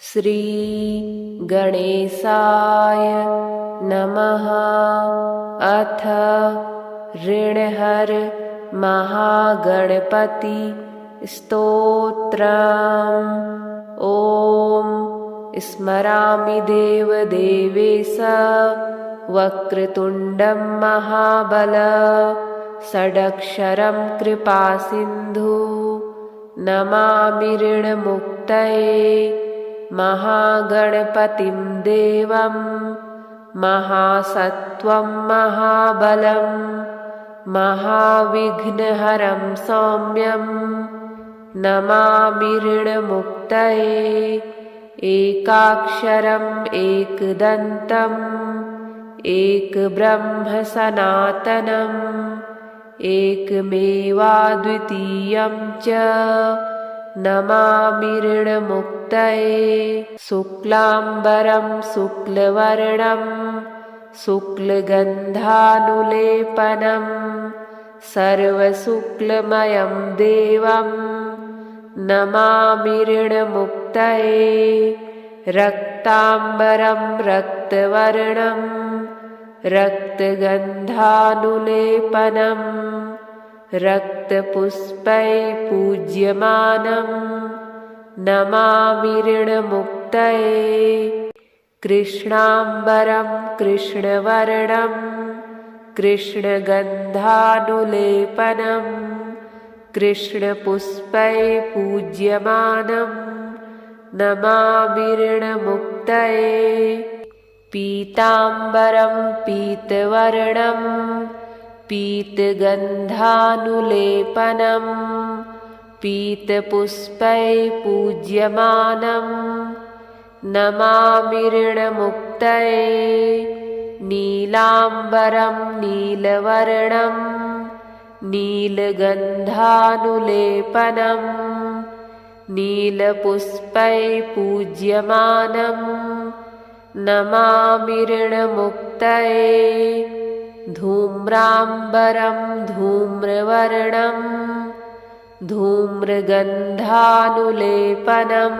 श्री गणेशाय नमः। अथ ऋणहर महागणपति स्तोत्रम्। ॐ स्मरामि देवदेवेश वक्रतुण्डं महाबल षडक्षरं कृपासिन्धु। नमामि ऋणमुक्तये महागणपतिं देवं महासत्त्वं महाबलं महाविघ्नहरं सौम्यं। नमामि ऋणमुक्तये एकाक्षरम् एकदन्तम् एकब्रह्म सनातनम् एकमेवाद्वितीयं च। नमामि ऋणमुक्तये शुक्लाम्बरं शुक्लवर्णं शुक्लगन्धानुलेपनं सर्वशुक्लमयं देवं। नमामि ऋणमुक्तये रक्ताम्बरं रक्तवर्णं रक्तगन्धानुलेपनं रक्तपुष्पैः पूज्यमानं। नमामि ऋणमुक्तये कृष्णाम्बरं कृष्णवर्णं कृष्णगन्धानुलेपनं कृष्णपुष्पैः पूज्यमानं। नमामि ऋणमुक्तये पीताम्बरं पीतवर्णं पीतगन्धानुलेपनं पीतपुष्पैः पूज्यमानं। नमामि ऋणमुक्तये नीलाम्बरं नीलवर्णं नीलगन्धानुलेपनं नीलपुष्पैः पूज्यमानं। नमामि ऋणमुक्तये धूम्राम्बरं धूम्रवर्णं धूम्रगन्धानुलेपनं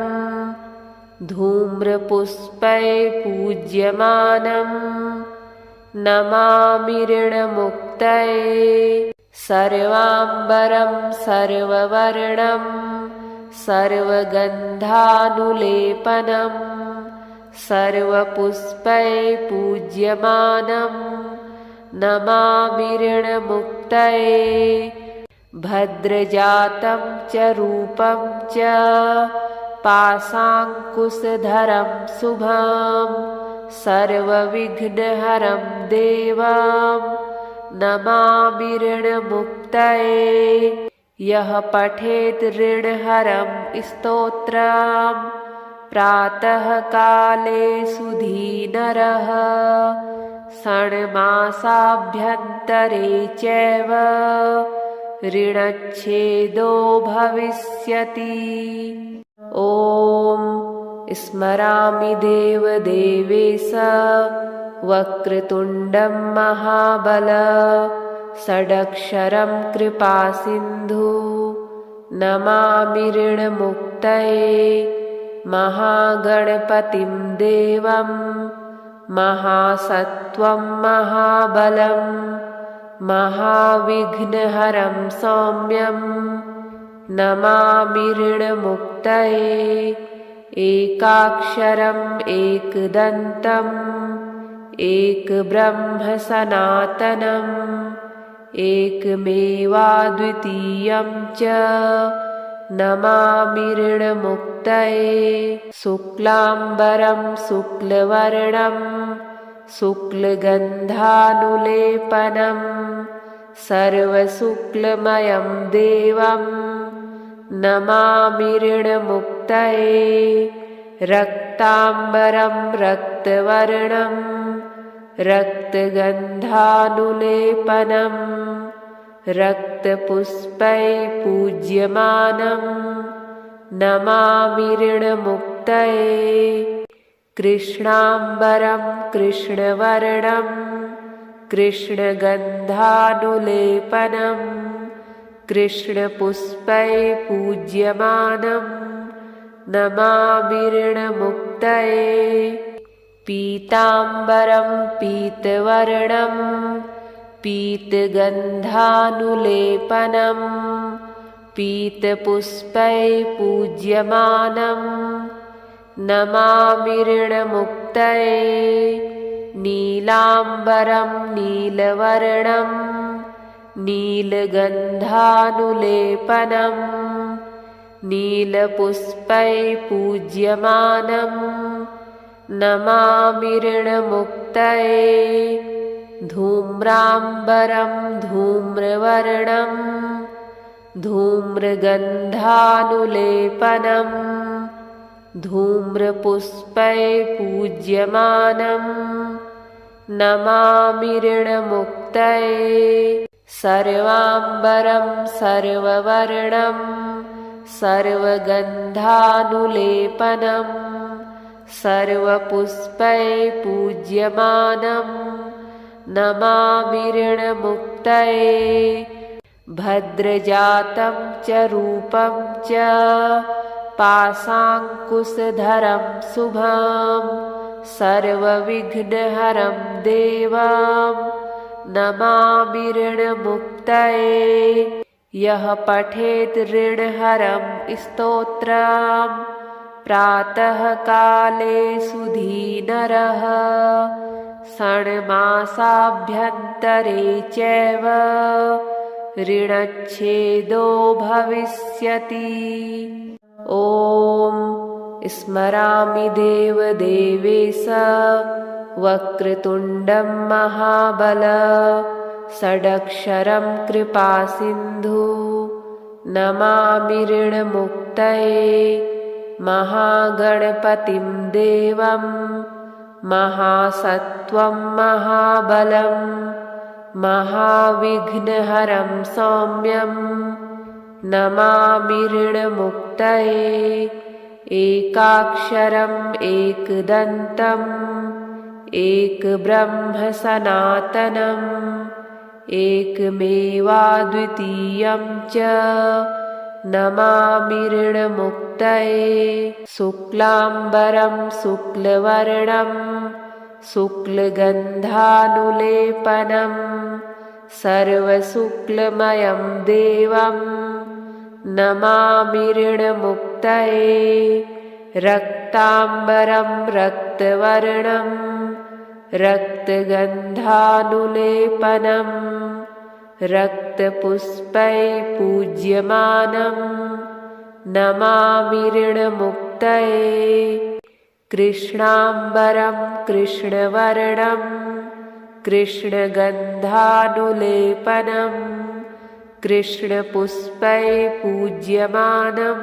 धूम्रपुष्पैः पूज्यमानं। नमामि ऋणमुक्तये सर्वाम्बरं सर्ववर्णं सर्वगन्धानुलेपनं सर्वपुष्पैः पूज्यमानं। नमामि ऋणमुक्तये भद्रजातं च रूपं च पाशाङ्कुशधरं शुभं सर्वविघ्नहरं देवं। नमामि ऋणमुक्तये यः पठेत् ऋणहरं स्तोत्रं प्रातः काले सुधीनरः षण्मासाभ्यन्तरे चैव ऋणच्छेदो भविष्यति। ॐ स्मरामि देवदेवेश वक्रतुण्डं महाबल षडक्षरं कृपासिन्धु। नमामि ऋणमुक्तये महागणपतिं देवं महासत्त्वं महाबलं महाविघ्नहरं सौम्यं। नमामि ऋणमुक्तये एकाक्षरम् एकदन्तम् एकब्रह्म सनातनम् एकमेवाद्वितीयं च। नमामि ऋणमुक्तये शुक्लाम्बरं शुक्लवर्णं शुक्लगन्धानुलेपनं सर्वशुक्लमयं देवं। नमामि ऋणमुक्तये रक्ताम्बरं रक्तवर्णं रक्तगन्धानुलेपनं रक्तपुष्पैः पूज्यमानं। नमामि ऋणमुक्तये कृष्णाम्बरं कृष्णवर्णं कृष्णगन्धानुलेपनं कृष्णपुष्पैः पूज्यमानं। नमामि ऋणमुक्तये पीताम्बरं पीतवर्णं पीतगन्धानुलेपनं पीतपुष्पैः पूज्यमानं नमामि ऋणमुक्तये नीलाम्बरं नीलवर्णं नीलगन्धानुलेपनं नीलपुष्पैः पूज्यमानं नमामि ऋणमुक्तये धूम्राम्बरं धूम्रवर्णं धूम्रगन्धानुलेपनं धूम्रपुष्पैः पूज्यमानं नमामि ऋणमुक्तये सर्वाम्बरं सर्ववर्णं सर्वगन्धानुलेपनं सर्वपुष्पैः पूज्यमानं नमामि ऋणमुक्तये भद्रजातं च रूपं च पाशाङ्कुशधरं शुभं सर्वविघ्नहरं देवं नमामि ऋणमुक्तये यः पठेत् ऋणहरं स्तोत्रं प्रातःकाले सुधीनरः षण्मासाभ्यन्तरे चैव ऋणच्छेदो भविष्यति। ॐ स्मरामि देवदेवेश वक्रतुण्डं महाबल षडक्षरं कृपासिन्धु नमामि ऋणमुक्तये महागणपतिं देवं महासत्त्वं महाबलं महाविघ्नहरं सौम्यं नमामि ऋणमुक्तये एकाक्षरम् एकदन्तम् एकब्रह्म सनातनम् एकमेवाद्वितीयं च नमामि ऋणमुक्तये शुक्लाम्बरं शुक्लवर्णं शुक्लगन्धानुलेपनं सर्वशुक्लमयं देवं नमामि ऋणमुक्तये रक्ताम्बरं रक्तवर्णं रक्तगन्धानुलेपनं रक्तपुष्पैः पूज्यमानं नमामि ऋणमुक्तये कृष्णाम्बरं कृष्णवर्णं कृष्णगन्धानुलेपनं कृष्णपुष्पैः पूज्यमानं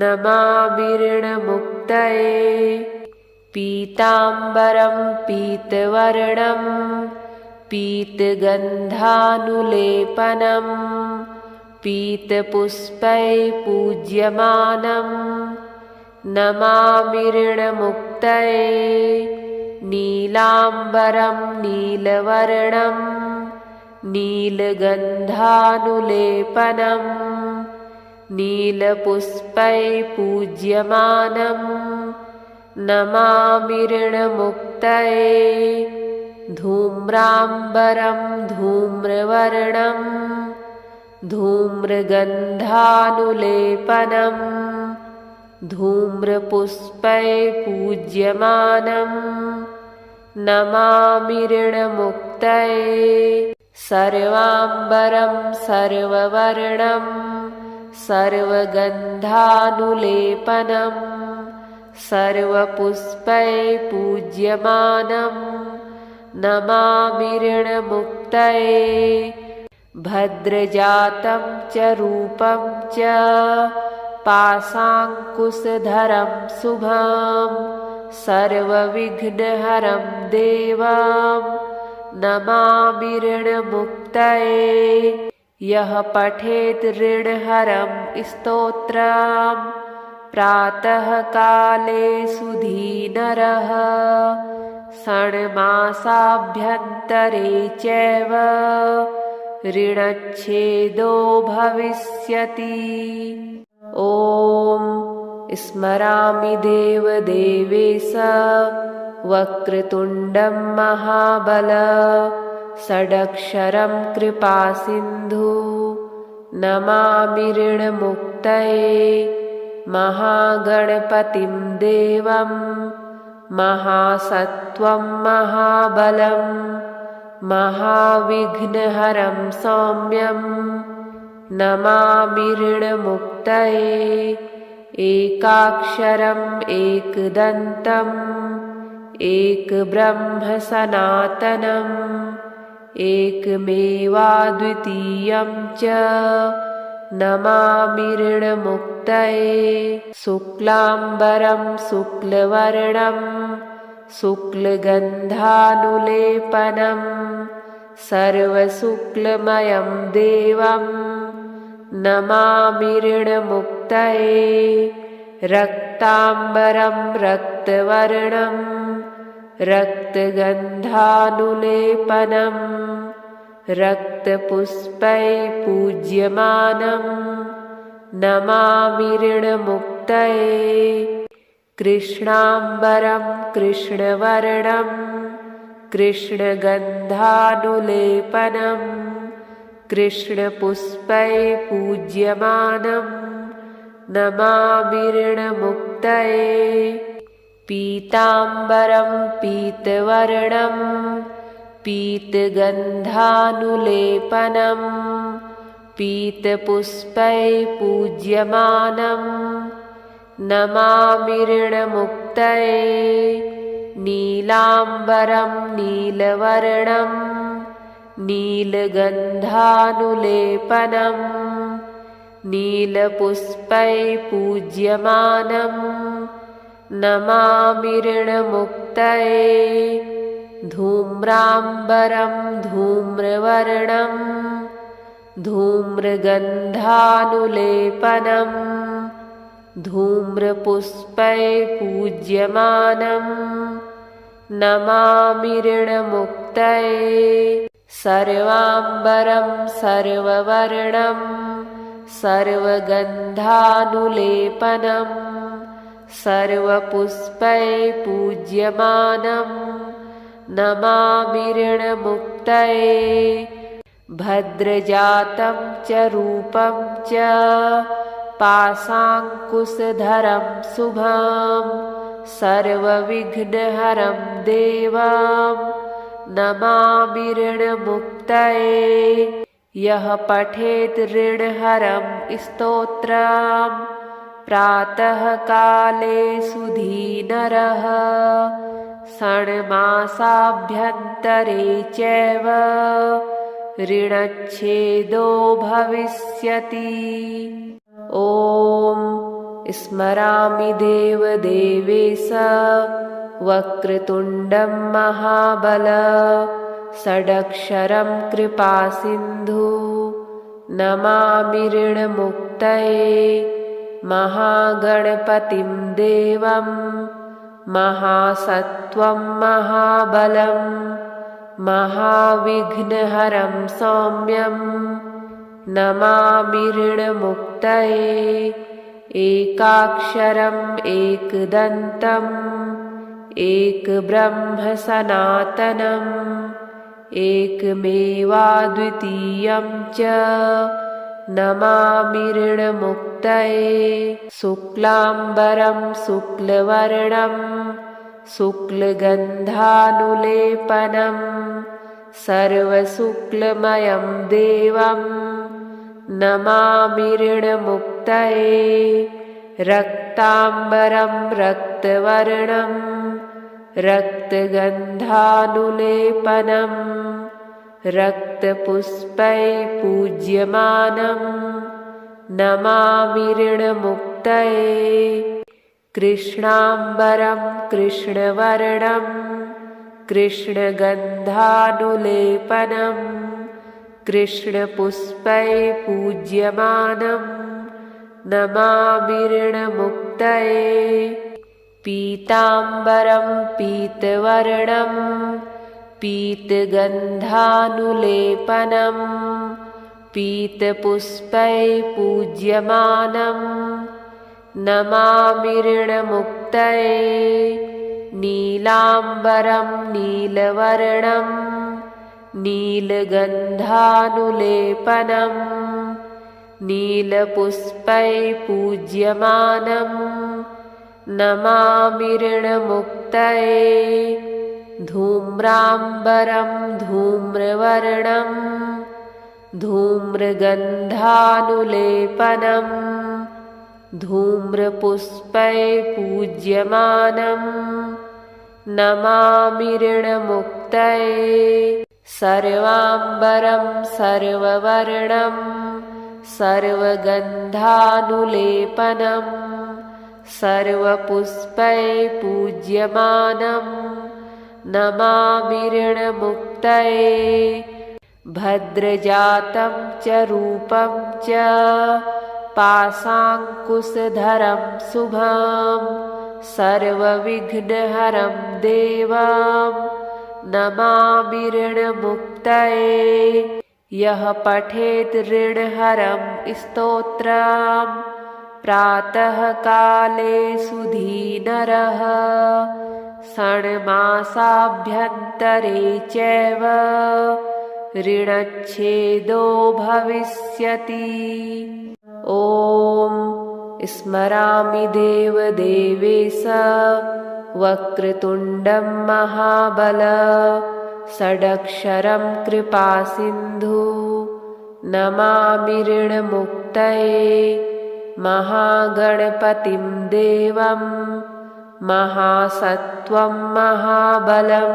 नमामि ऋणमुक्तये पीताम्बरं पीतवर्णं पीतगन्धानुलेपनं पीतपुष्पैः पूज्यमानं नमामि ऋणमुक्तये नीलाम्बरं नीलवर्णं नीलगन्धानुलेपनं नीलपुष्पैः पूज्यमानं नमामि ऋणमुक्तये धूम्राम्बरं धूम्रवर्णं धूम्रगन्धानुलेपनं धूम्रपुष्पैः पूज्यमानं नमामि ऋणमुक्तये सर्वाम्बरं सर्ववर्णं सर्वगन्धानुलेपनं सर्वपुष्पैः पूज्यमानं नमामि ऋणमुक्तये भद्रजातं च रूपं च पाशाङ्कुशधरं शुभं सर्वविघ्नहरं देवं नमामि ऋणमुक्तये यः पठेत् ऋणहरं स्तोत्रं प्रातःकाले सुधीनरः षण्मासाभ्यन्तरे चैव ऋणच्छेदो भविष्यति। ॐ स्मरामि देवदेवेश वक्रतुण्डं महाबल षडक्षरं कृपासिन्धु नमामि ऋणमुक्तये महागणपतिं देवं महासत्त्वं महाबलं महाविघ्नहरं सौम्यं नमामि ऋणमुक्तये एकाक्षरम् एकदन्तम् एकब्रह्म सनातनम् एकमेवाद्वितीयं च नमामि ऋणमुक्तये शुक्लाम्बरं शुक्लवर्णं शुक्लगन्धानुलेपनं सर्वशुक्लमयं देवं नमामि ऋणमुक्तये रक्ताम्बरं रक्तवर्णं रक्तगन्धानुलेपनं रक्तपुष्पैः पूज्यमानं नमामि ऋणमुक्तये कृष्णाम्बरं कृष्णवर्णं कृष्णगन्धानुलेपनं कृष्णपुष्पैः पूज्यमानं नमामि ऋणमुक्तये पीताम्बरं पीतवर्णं पीतगन्धानुलेपनं पीतपुष्पैः पूज्यमानं नमामि ऋणमुक्तये नीलाम्बरं नीलवर्णं नीलगन्धानुलेपनं नीलपुष्पैः पूज्यमानं नमामि ऋणमुक्तये धूम्राम्बरं धूम्रवर्णं धूम्रगन्धानुलेपनं धूम्रपुष्पैः पूज्यमानं नमामि ऋणमुक्तये सर्वाम्बरं सर्ववर्णं सर्वगन्धानुलेपनं सर्वपुष्पैः पूज्यमानं नमामि ऋणमुक्तये भद्रजातं च रूपं च पाशाङ्कुशधरं शुभं सर्वविघ्नहरं देवं नमामि ऋणमुक्तये यः पठेत् ऋणहरं स्तोत्रं प्रातःकाले सुधीनरः षण्मासाभ्यन्तरे चैव ऋणच्छेदो भविष्यति। ॐ स्मरामि देवदेवेश वक्रतुण्डं महाबल षडक्षरं कृपासिन्धु नमामि ऋणमुक्तये महागणपतिं देवं महासत्त्वं महाबलं महाविघ्नहरं सौम्यं नमामि ऋणमुक्तये एकाक्षरम् एकदन्तम् एकब्रह्म सनातनम् एकमेवाद्वितीयं च नमामि ऋणमुक्तये शुक्लाम्बरं शुक्लवर्णं शुक्लगन्धानुलेपनं सर्वशुक्लमयं देवं नमामि ऋणमुक्तये रक्ताम्बरं रक्तवर्णं रक्तगन्धानुलेपनं रक्तपुष्पैः पूज्यमानं नमामि ऋणमुक्तये कृष्णाम्बरं कृष्णवर्णं कृष्णगन्धानुलेपनं कृष्णपुष्पैः पूज्यमानं नमामि ऋणमुक्तये पीताम्बरं पीतवर्णं पीतगन्धानुलेपनं पीतपुष्पैः पूज्यमानं नमामि ऋणमुक्तये नीलाम्बरं नीलवर्णं नीलगन्धानुलेपनं नीलपुष्पैः पूज्यमानं नमामि ऋणमुक्तये धूम्राम्बरं धूम्रवर्णं धूम्रगन्धानुलेपनं धूम्रपुष्पैः पूज्यमानं नमामि ऋणमुक्तये सर्वाम्बरं सर्ववर्णं सर्वगन्धानुलेपनं सर्वपुष्पैः पूज्यमानं नमामि ऋणमुक्तये भद्रजातं च रूपं च पाशाङ्कुशधरं शुभं सर्वविघ्नहरं देवं नमामि ऋणमुक्तये यः पठेत् ऋणहरं स्तोत्रं प्रातःकाले सुधीनरः षण्मासाभ्यन्तरे चैव ऋणच्छेदो भविष्यति। ॐ स्मरामि देवदेवेश वक्रतुण्डं महाबल षडक्षरं कृपासिन्धु नमामि ऋणमुक्तये महागणपतिं देवं महासत्त्वं महाबलं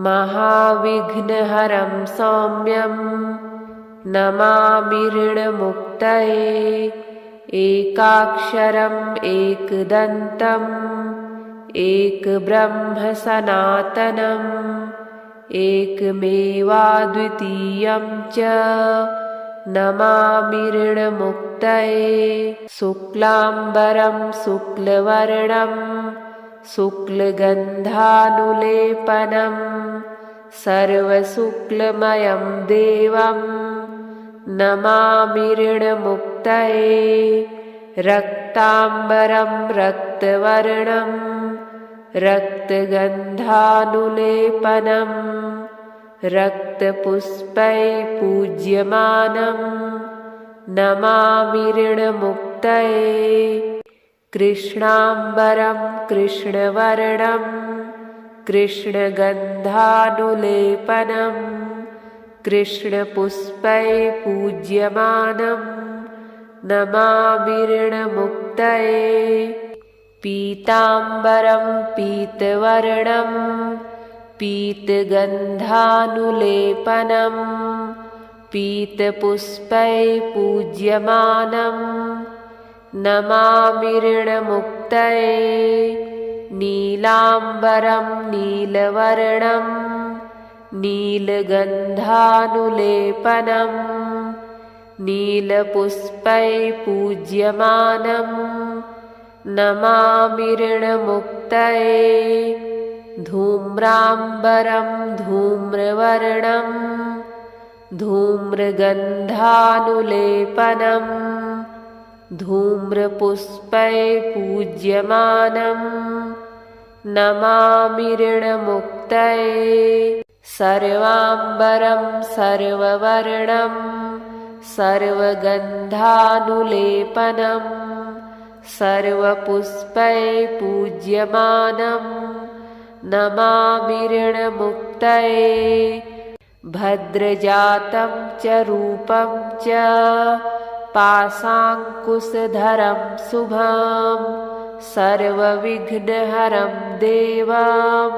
महाविघ्नहरं सौम्यं नमामि ऋणमुक्तये एकाक्षरम् एकदन्तम् एकब्रह्म सनातनम् एकमेवाद्वितीयं च नमामि ऋणमुक्तये शुक्लाम्बरं शुक्लवर्णं शुक्लगन्धानुलेपनं सर्वशुक्लमयं देवं नमामि ऋणमुक्तये रक्ताम्बरं रक्तवर्णं रक्तगन्धानुलेपनं रक्तपुष्पैः पूज्यमानं नमामि ऋणमुक्तये कृष्णाम्बरं कृष्णवर्णं कृष्णगन्धानुलेपनं कृष्णपुष्पैः पूज्यमानं नमामि ऋणमुक्तये पीताम्बरं पीतवर्णं पीतगन्धानुलेपनं पीतपुष्पैः पूज्यमानं नमामि ऋणमुक्तये नीलाम्बरं नीलवर्णं नीलगन्धानुलेपनं नीलपुष्पैः पूज्यमानं नमामि ऋणमुक्तये धूम्राम्बरं धूम्रवर्णं धूम्रगन्धानुलेपनं धूम्रपुष्पैः पूज्यमानं नमामि ऋणमुक्तये सर्वाम्बरं सर्ववर्णं सर्वगन्धानुलेपनं सर्वपुष्पैः पूज्यमानं नमामि ऋणमुक्तये भद्रजातं च रूपं च पाशाङ्कुशधरं शुभं सर्वविघ्नहरं देवं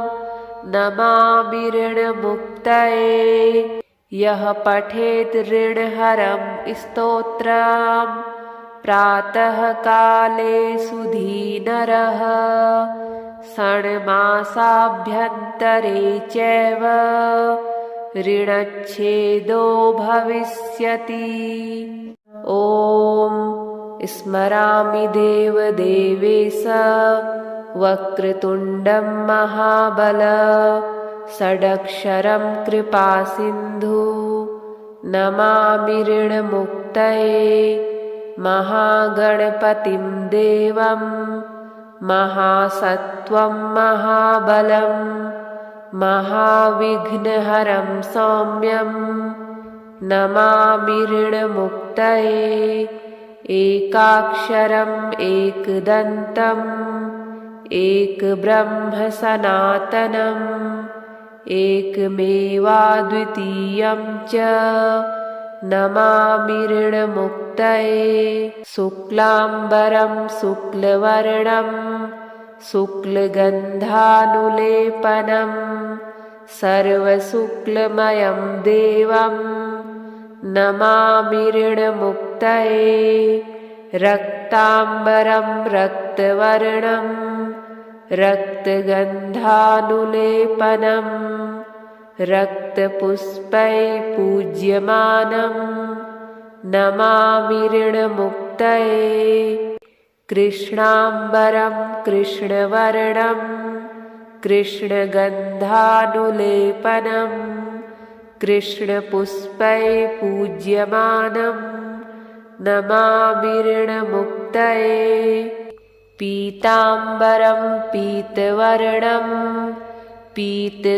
नमामि ऋणमुक्तये यः पठेत् ऋणहरं स्तोत्रं प्रातःकाले सुधीनरः षण्मासाभ्यन्तरे चैव ऋणच्छेदो भविष्यति। ॐ स्मरामि देवदेवेश वक्रतुण्डं महाबल षडक्षरं कृपासिन्धु नमामि ऋणमुक्तये महागणपतिं देवं महासत्त्वं महाबलं महाविघ्नहरं सौम्यं नमामि ऋणमुक्तये एकाक्षरम् एकदन्तम् एकब्रह्म सनातनम् एकमेवाद्वितीयं च नमामि ऋणमुक्तये शुक्लाम्बरं शुक्लवर्णं शुक्लगन्धानुलेपनं सर्वशुक्लमयं देवं नमामि ऋणमुक्तये रक्ताम्बरं रक्तवर्णं रक्तगन्धानुलेपनं रक्तपुष्पै पूज्यमानं नमामि ऋणमुक्तये कृष्णाम्बरं कृष्णवर्णं कृष्णगन्धानुलेपनं कृष्णपुष्पै पूज्यमानं नमामि ऋणमुक्तये पीताम्बरं पीतवर्णं पीतगन्धानुलेपनं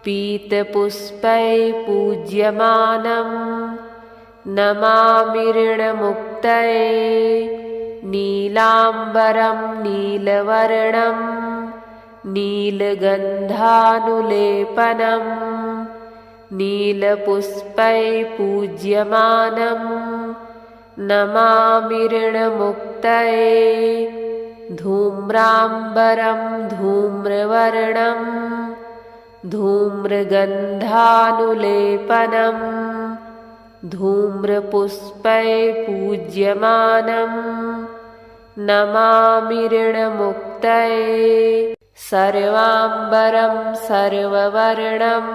पीतपुष्पै पूज्यमानं नमामि ऋणमुक्तये नीलाम्बरं नीलवर्णं नीलगन्धानुलेपनं नीलपुष्पै पूज्यमानं नमामि ऋणमुक्तये धूम्राम्बरं धूम्रवर्णं धूम्रगन्धानुलेपनं धूम्रपुष्पै पूज्यमानं नमामि ऋणमुक्तये सर्वाम्बरं सर्ववर्णं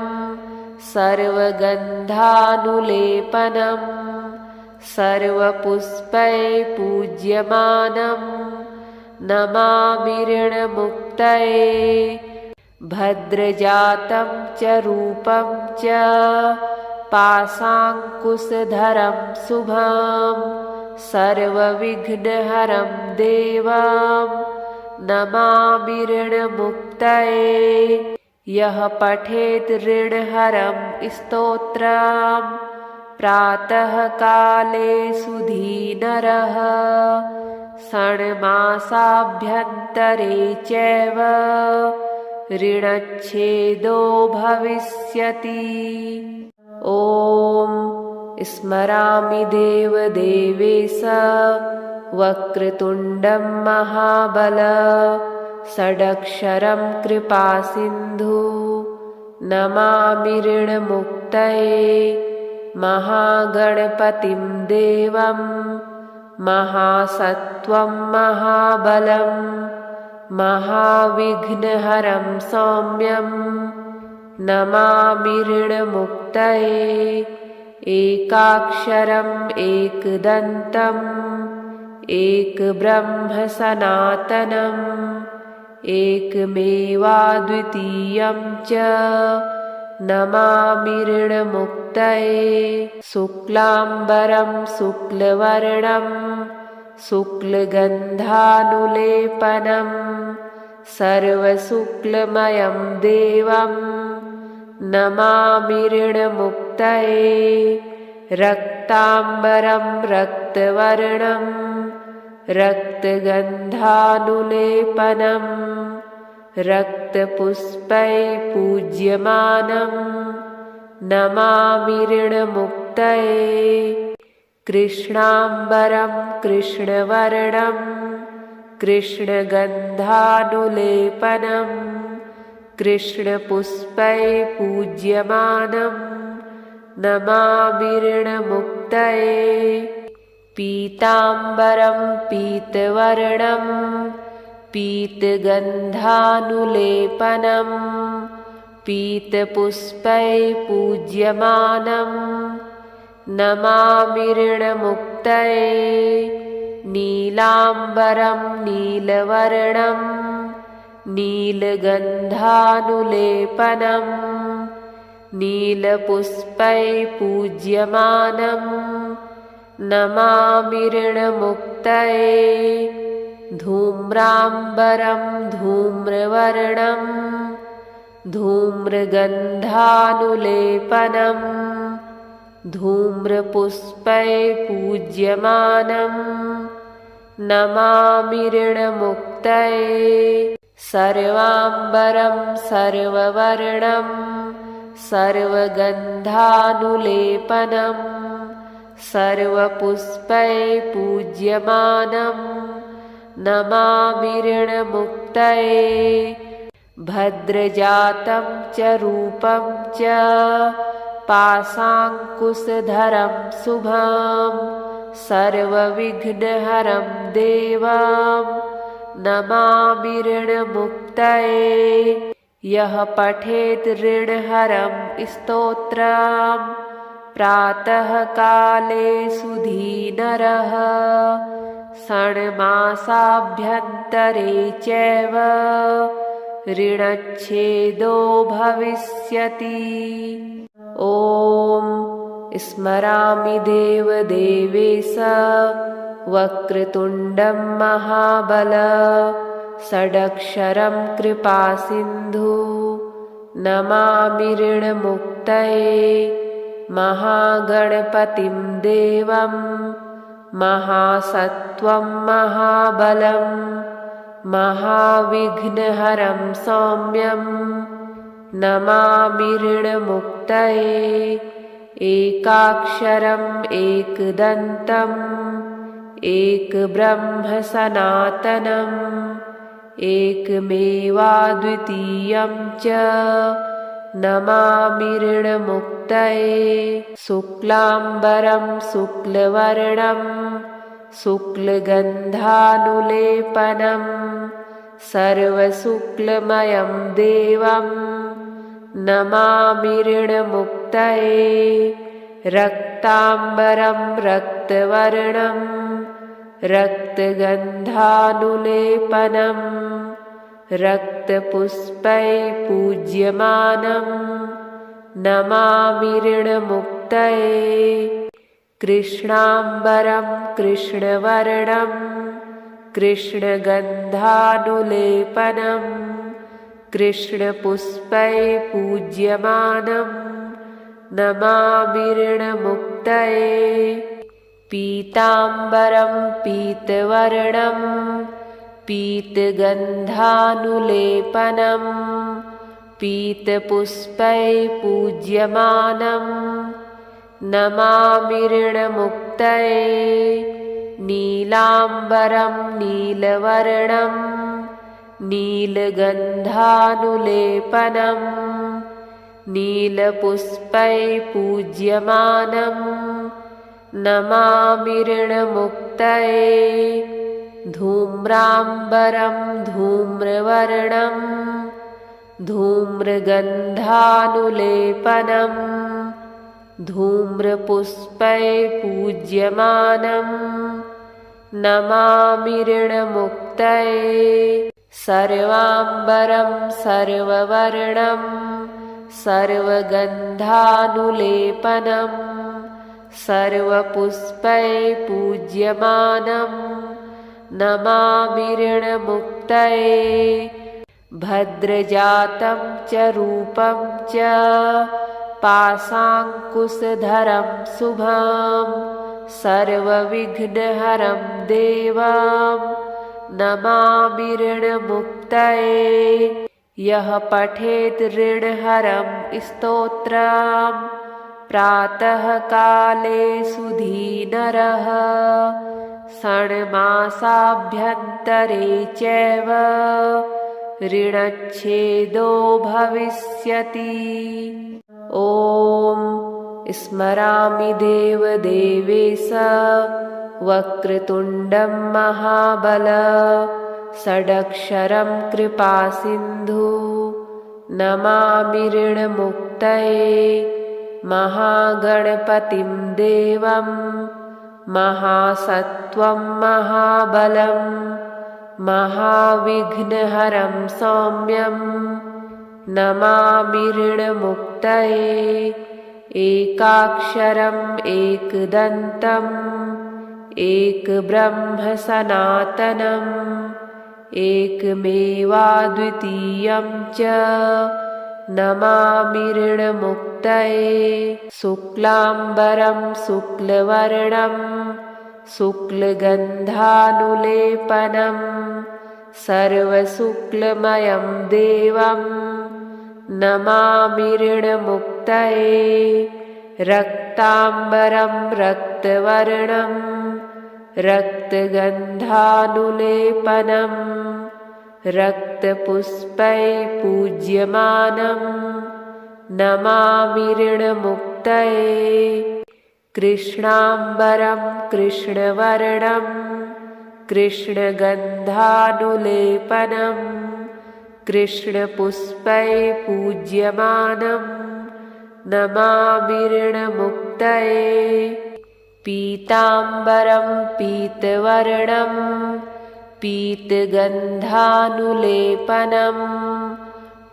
सर्वगन्धानुलेपनं सर्वपुष्पै पूज्यमानं नमामि ऋणमुक्तये भद्रजातं च रूपं च पाशाङ्कुशधरं शुभं सर्वविघ्नहरं देवं नमामि ऋणमुक्तये यः पठेत् ऋणहरं स्तोत्रं प्रातः काले सुधीनरः षण्मासाभ्यन्तरे चैव ऋणच्छेदो भविष्यति। ॐ स्मरामि देवदेवेश वक्रतुण्डं महाबल षडक्षरं कृपासिन्धु नमामि ऋणमुक्तये महागणपतिं देवं महासत्त्वं महाबलं महाविघ्नहरं सौम्यं नमामि ऋणमुक्तये एकाक्षरम् एकदन्तम् एकब्रह्म सनातनम् एकमेवाद्वितीयं च नमामि ऋणमुक्तये शुक्लाम्बरं शुक्लवर्णं शुक्लगन्धानुलेपनं सर्वशुक्लमयं देवं नमामि ऋणमुक्तये रक्ताम्बरं रक्तवर्णं रक्तगन्धानुलेपनं रक्तपुष्पै पूज्यमानं नमामि ऋणमुक्तये कृष्णाम्बरं कृष्णवर्णं कृष्णगन्धानुलेपनं कृष्णपुष्पै पूज्यमानं नमामि ऋणमुक्तये पीताम्बरं पीतवर्णं पीतगन्धानुलेपनं पीतपुष्पै पूज्यमानं नमामि ऋणमुक्तये नीलाम्बरं नीलवर्णं नीलगन्धानुलेपनं नीलपुष्पैः पूज्यमानं नमामि ऋणमुक्तये धूम्राम्बरं धूम्रवर्णं धूम्रगन्धानुलेपनं धूम्रपुष्पैः पूज्यमानं नमामि ऋणमुक्तये सर्वाम्बरं सर्ववर्णं सर्वगन्धानुलेपनं सर्वपुष्पैः पूज्यमानं नमामि ऋणमुक्तये भद्रजातं च रूपं च पाशाङ्कुशधरं शुभं सर्वविघ्नहरं देवं नमामि ऋणमुक्तये यः पठेत् ऋणहरं स्तोत्रं प्रातःकाले सुधीनरः षण्मासाभ्यन्तरे चैव ऋणच्छेदो भविष्यति। ॐ स्मरामि देवदेवेश वक्रतुण्डं महाबल षडक्षरं कृपासिन्धु नमामि ऋणमुक्तये महागणपतिं देवं महासत्त्वं महाबलं महाविघ्नहरं सौम्यं नमामि ऋणमुक्तये एकाक्षरम् एकदन्तम् एकब्रह्म सनातनम् एकमेवाद्वितीयं च नमामि ऋणमुक्तये शुक्लाम्बरं शुक्लवर्णं शुक्लगन्धानुलेपनं सर्वशुक्लमयं देवं नमामि ऋणमुक्तये रक्ताम्बरं रक्तवर्णं रक्तगन्धानुलेपनं रक्तपुष्पैः पूज्यमानं नमामि ऋणमुक्तये कृष्णाम्बरं कृष्णवर्णं कृष्णगन्धानुलेपनं कृष्णपुष्पैः पूज्यमानं नमामि ऋणमुक्तये पीताम्बरं पीतवर्णं पीतगन्धानुलेपनं पीतपुष्पैः पूज्यमानं नमामि ऋणमुक्तये नीलाम्बरं नीलवर्णं नीलगन्धानुलेपनं नीलपुष्पैः पूज्यमानं नमामि ऋणमुक्तये धूम्राम्बरं धूम्रवर्णं धूम्रगन्धानुलेपनं धूम्रपुष्पैः पूज्यमानं नमामि ऋणमुक्तये सर्वाम्बरं सर्ववर्णं सर्वगन्धानुलेपनं सर्वपुष्पैः पूज्यमानं नमामि ऋणमुक्तये भद्रजातं च रूपं च पाशाङ्कुशधरं शुभं सर्वविघ्नहरं देवं नमामि ऋणमुक्तये यः पठेत् ऋणहरं स्तोत्रं प्रातःकाले सुधीनरः षण्मासाभ्यन्तरे चैव ऋणच्छेदो भविष्यति। ॐ स्मरामि देवदेवेश वक्रतुण्डं महाबल षडक्षरं कृपासिन्धु नमामि ऋणमुक्तये महागणपतिं देवं महासत्त्वं महाबलं महाविघ्नहरं सौम्यं नमामि ऋणमुक्तये एकाक्षरम् एकदन्तम् एकब्रह्म सनातनम् एकमेवाद्वितीयं च नमामि ऋणमुक्तये शुक्लाम्बरं शुक्लवर्णं शुक्लगन्धानुलेपनं सर्वशुक्लमयं देवं नमामि ऋणमुक्तये रक्ताम्बरं रक्तवर्णं रक्तगन्धानुलेपनं रक्तपुष्पैः पूज्यमानं नमामि ऋणमुक्तये कृष्णाम्बरं कृष्णवर्णं कृष्णगन्धानुलेपनं कृष्णपुष्पैः पूज्यमानं नमामि ऋणमुक्तये पीताम्बरं पीतवर्णं पीतगन्धानुलेपनं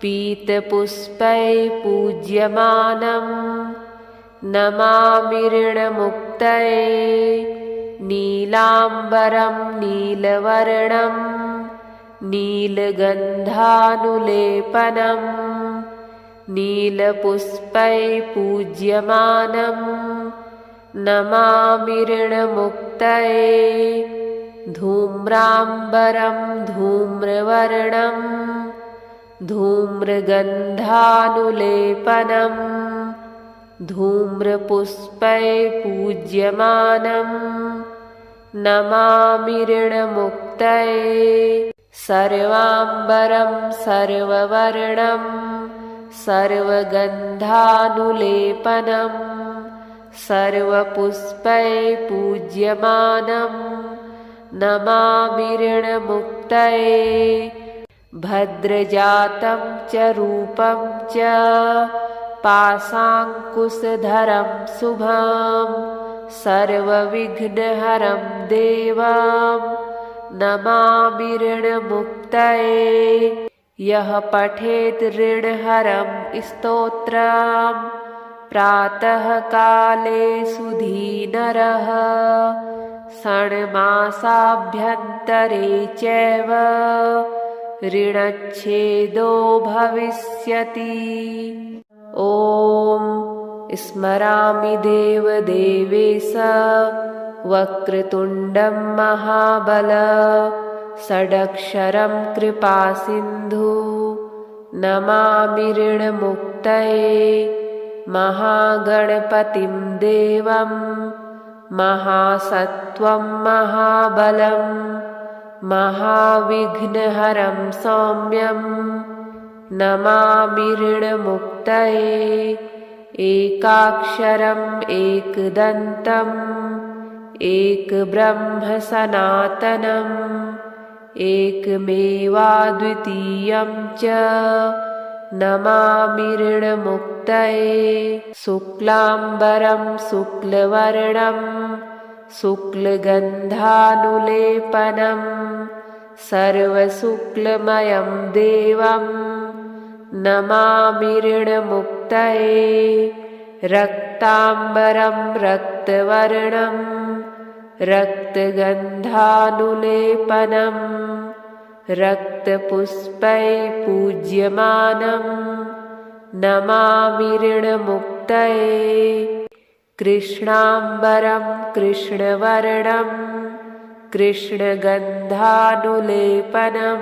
पीतपुष्पैः पूज्यमानं नमामि ऋणमुक्तये नीलाम्बरं नीलवर्णं नीलगन्धानुलेपनं नीलपुष्पैः पूज्यमानं नमामि ऋणमुक्तये धूम्राम्बरं धूम्रवर्णं धूम्रगन्धानुलेपनं धूम्रपुष्पैः पूज्यमानं नमामि ऋणमुक्तये सर्वाम्बरं सर्ववर्णं सर्वगन्धानुलेपनं सर्वपुष्पैः पूज्यमानं नमामि ऋणमुक्तये भद्रजातं च रूपं च पाशाङ्कुशधरं शुभं सर्वविघ्नहरं देवं नमामि ऋणमुक्तये यः पठेत् ऋणहरं स्तोत्रं प्रातःकाले सुधीनरः षण्मासाभ्यन्तरे चैव ऋणच्छेदो भविष्यति। ॐ स्मरामि देवदेवेश वक्रतुण्डं महाबल षडक्षरं कृपासिन्धु नमामि ऋणमुक्तये महागणपतिं देवं महासत्त्वं महाबलं महाविघ्नहरं सौम्यं नमामि ऋणमुक्तये एकाक्षरम् एकदन्तम् एकब्रह्म सनातनम् एकमेवाद्वितीयं च नमामि ऋणमुक्तये शुक्लाम्बरं शुक्लवर्णं शुक्लगन्धानुलेपनं सर्वशुक्लमयं देवं नमामि ऋणमुक्तये रक्ताम्बरं रक्तवर्णं रक्तगन्धानुलेपनं रक्तपुष्पैः पूज्यमानं नमामि ऋणमुक्तये कृष्णाम्बरं कृष्णवर्णं कृष्णगन्धानुलेपनं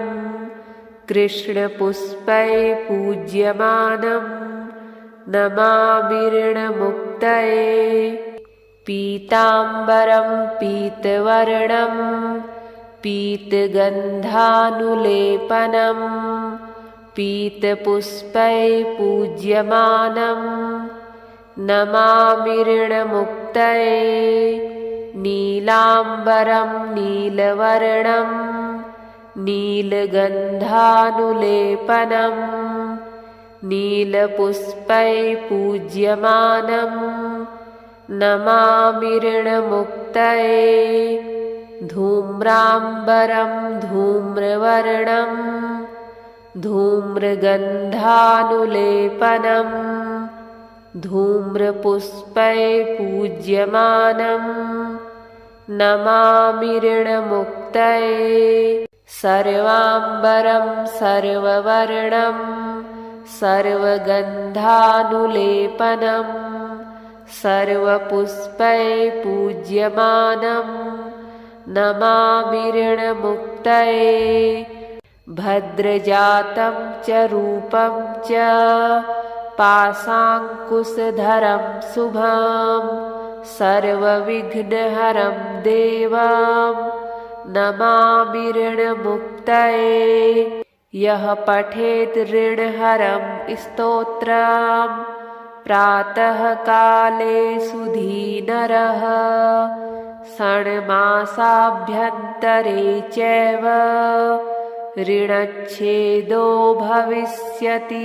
कृष्णपुष्पैः पूज्यमानं नमामि ऋणमुक्तये पीताम्बरं पीतवर्णं पीतगन्धानुलेपनं पीतपुष्पैः पूज्यमानं नमामि ऋणमुक्तये नीलाम्बरं नीलवर्णं नीलगन्धानुलेपनं नीलपुष्पैः पूज्यमानं नमामि ऋणमुक्तये धूम्राम्बरं धूम्रवर्णं धूम्रगन्धानुलेपनं धूम्रपुष्पै पूज्यमानं नमामि ऋणमुक्तये सर्वाम्बरं सर्ववर्णं सर्वगन्धानुलेपनं सर्वपुष्पै पूज्यमानं नमामि ऋणमुक्तये भद्रजातं च रूपं च पाशाङ्कुशधरं शुभं सर्वविघ्नहरं देवं नमामि ऋणमुक्तये यः पठेत् ऋणहरं स्तोत्रं प्रातःकाले सुधीनरः षण्मासाभ्यन्तरे चैव ऋणच्छेदो भविष्यति।